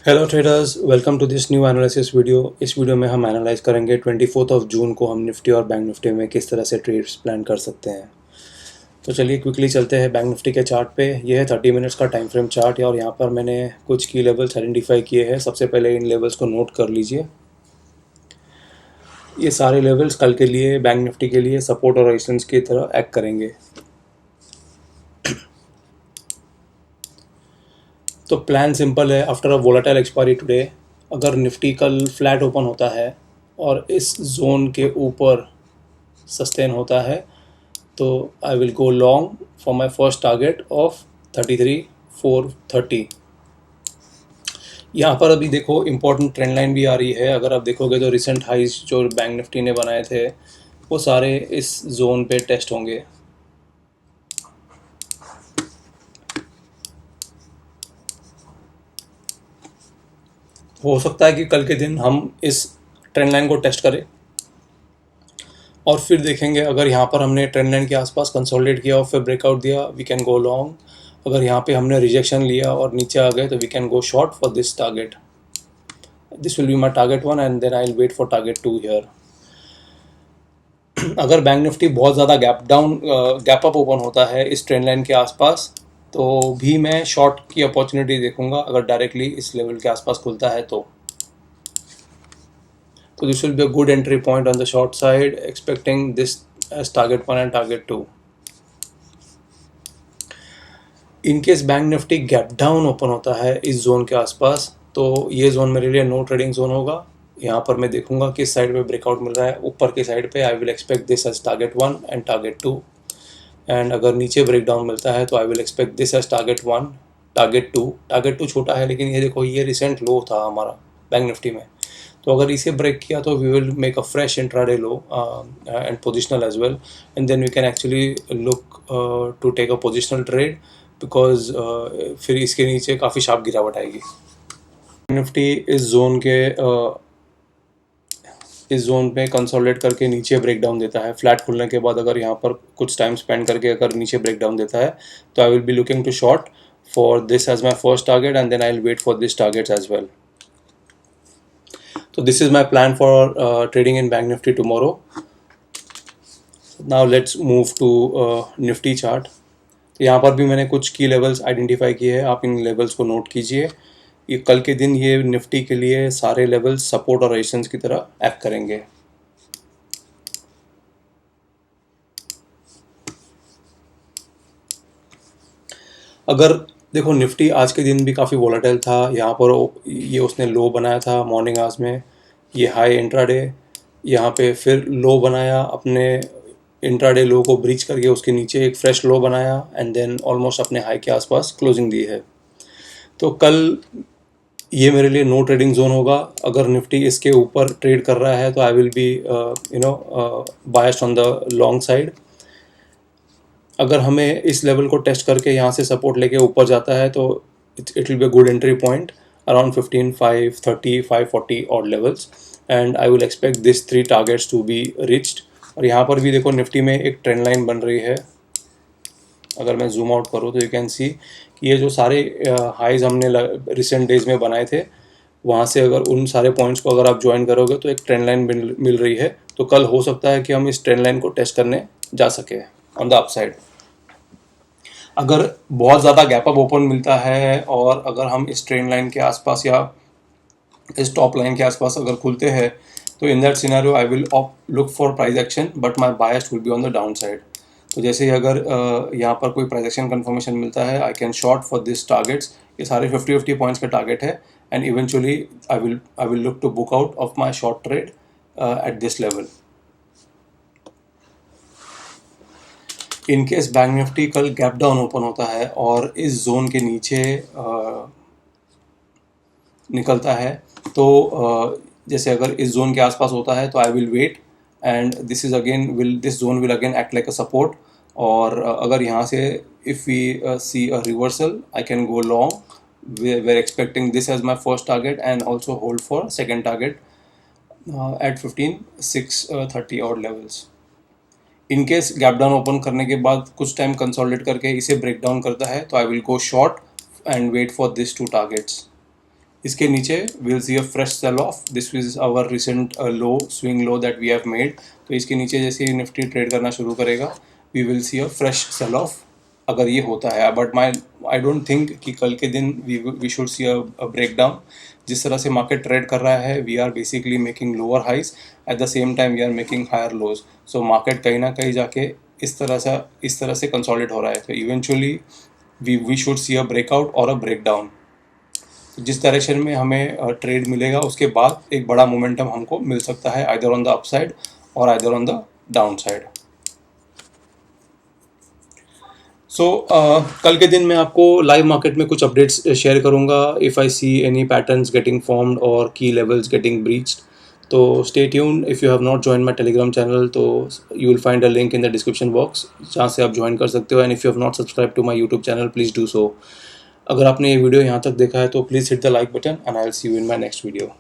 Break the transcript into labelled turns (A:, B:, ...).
A: Hello traders, welcome to this new analysis video. इस video में हम एनालाइज करेंगे 24 जून को हम निफ्टी और बैंक निफ्टी में किस तरह से ट्रेड्स प्लान कर सकते हैं। तो चलिए क्विकली चलते हैं बैंक निफ्टी के चार्ट पे। ये है 30 मिनट्स का टाइम फ्रेम चार्ट और यहाँ पर मैंने कुछ की लेवल्स आइडेंटिफाई किए हैं। सबसे पहले इन लेवल्स को नोट कर लीजिए। ये सारे लेवल्स कल के लिए बैंक निफ्टी के लिए सपोर्ट और रेजिस्टेंस की तरह एक्ट करेंगे। तो प्लान सिंपल है। After a volatile expiry today, अगर निफ्टी कल फ्लैट ओपन होता है और इस जोन के ऊपर सस्टेन होता है तो I will go long for my first target of 33,430। यहाँ पर अभी देखो इम्पोर्टेंट ट्रेंड लाइन भी आ रही है। अगर आप देखोगे तो रिसेंट हाइज जो बैंक निफ्टी ने बनाए थे वो सारे इस जोन पे टेस्ट होंगे। हो सकता है कि कल के दिन हम इस ट्रेंड लाइन को टेस्ट करें और फिर देखेंगे। अगर यहाँ पर हमने ट्रेंड लाइन के आसपास कंसोलिडेट किया और फिर ब्रेकआउट दिया, वी कैन गो लॉन्ग। अगर यहाँ पे हमने रिजेक्शन लिया और नीचे आ गए तो we can go short for this target. This will be my target 1 and then I will wait for target 2 here. अगर बैंक निफ्टी बहुत ज़्यादा गैप अप ओपन होता है इस ट्रेंड लाइन के आसपास तो भी मैं शॉर्ट की अपॉर्चुनिटी देखूंगा, अगर डायरेक्टली इस लेवल के आसपास खुलता है तो। So this will be a good entry point on the short side, expecting this as target 1 and target 2. In case bank Nifty gap down open होता है इस जोन के आसपास तो ये जोन मेरे लिए नो ट्रेडिंग जोन होगा। यहाँ पर मैं देखूंगा किस साइड पे ब्रेकआउट मिल रहा है। ऊपर की साइड पे I will expect this as target 1 and target 2, and अगर नीचे ब्रेक डाउन मिलता है तो I will expect this as target 1 target 2। Target 2 छोटा है लेकिन ये देखो ये रिसेंट लो था हमारा बैंक निफ्टी में, तो अगर इसे ब्रेक किया तो we will make a fresh intraday low and positional as well, and then we can actually look to take a positional trade because फिर इसके नीचे काफ़ी शार्प गिरावट आएगी। निफ्टी इस जोन पे कंसोलिडेट करके नीचे ब्रेक डाउन देता है। फ्लैट खुलने के बाद अगर यहाँ पर कुछ टाइम स्पेंड करके अगर नीचे ब्रेक डाउन देता है तो I will be looking to short for this as my first target and then I will wait for this target as well. So this is my plan for trading in Bank Nifty tomorrow. Now let's move to Nifty chart. तो यहाँ पर भी मैंने कुछ की levels identify किए हैं, आप इन लेवल्स को नोट कीजिए। ये कल के दिन ये निफ्टी के लिए सारे लेवल्स सपोर्ट और रेजिस्टेंस की तरह एक्ट करेंगे। अगर देखो निफ्टी आज के दिन भी काफ़ी वोलेटाइल था। यहाँ पर ये उसने लो बनाया था मॉर्निंग आवर्स में, ये हाई इंट्राडे, यहाँ पे फिर लो बनाया, अपने इंट्राडे लो को ब्रीच करके उसके नीचे एक फ्रेश लो बनाया एंड देन ऑलमोस्ट अपने हाई के आसपास क्लोजिंग दी है। तो कल ये मेरे लिए नो ट्रेडिंग जोन होगा। अगर निफ्टी इसके ऊपर ट्रेड कर रहा है तो I will be biased on the long side. अगर हमें इस लेवल को टेस्ट करके यहाँ से सपोर्ट लेके ऊपर जाता है तो it will be a good entry point around 15,530, 540 odd levels, and I will expect this 3 targets to be reached. और यहाँ पर भी देखो निफ्टी में एक ट्रेंड लाइन बन रही है। अगर मैं जूम आउट करूँ तो यू कैन सी कि ये जो सारे हाइज हमने रिसेंट डेज में बनाए थे वहाँ से अगर उन सारे पॉइंट्स को अगर आप ज्वाइन करोगे तो एक ट्रेंड लाइन मिल रही है। तो कल हो सकता है कि हम इस ट्रेंड लाइन को टेस्ट करने जा सके ऑन द अपसाइड। अगर बहुत ज़्यादा गैप अप ओपन मिलता है और अगर हम इस ट्रेंड लाइन के आसपास या इस टॉप लाइन के आसपास अगर खुलते हैं तो in that scenario I will look for price action, but my bias will be on the down side. तो जैसे ही अगर यहाँ पर कोई प्राइस एक्शन कन्फर्मेशन मिलता है I can short for this targets. ये सारे 50-50 पॉइंट्स का टारगेट है and eventually I will look to book out of my short trade at this level. In case bank Nifty कल गैप डाउन ओपन होता है और इस जोन के नीचे निकलता है तो जैसे अगर इस जोन के आसपास होता है तो I will wait and this zone will again act like a support. और अगर यहाँ से if we see a reversal I can go long. We are expecting this as my first target and also hold for second target at 15,630 odd levels. In case gap down open करने के बाद कुछ time consolidate करके इसे break down करता है तो I will go short and wait for this 2 targets. इसके नीचे will see a fresh sell off. This is our recent low, swing low that we have made. तो इसके नीचे जैसे ही निफ्टी ट्रेड करना शुरू करेगा, we will see a fresh sell off, अगर ये होता है. बट आई डोंट थिंक कि कल के दिन we should see a break down. जिस तरह से मार्केट ट्रेड कर रहा है, we are basically making lower highs, at the same time we are making higher lows. So market कहीं ना कहीं जाके इस तरह से कंसोलिडेट हो रहा है. तो eventually we should see a breakout or a break down. जिस डायरेक्शन में हमें ट्रेड मिलेगा, उसके बाद एक बड़ा मोमेंटम हमको मिल सकता है, आइदर ऑन द अपसाइड और either on the down side. So कल के दिन मैं आपको लाइव मार्केट में कुछ अपडेट्स शेयर करूंगा, if I see any patterns getting formed और की लेवल्स गेटिंग ब्रीच्ड. तो stay tuned. If you have not join my Telegram channel, तो you will find a link in the description box, जहाँ से आप join कर सकते हो. And if you have not subscribe to my YouTube channel, please do so. अगर आपने ये वीडियो यहाँ तक देखा है तो please hit the like button, and I will see you in my next video.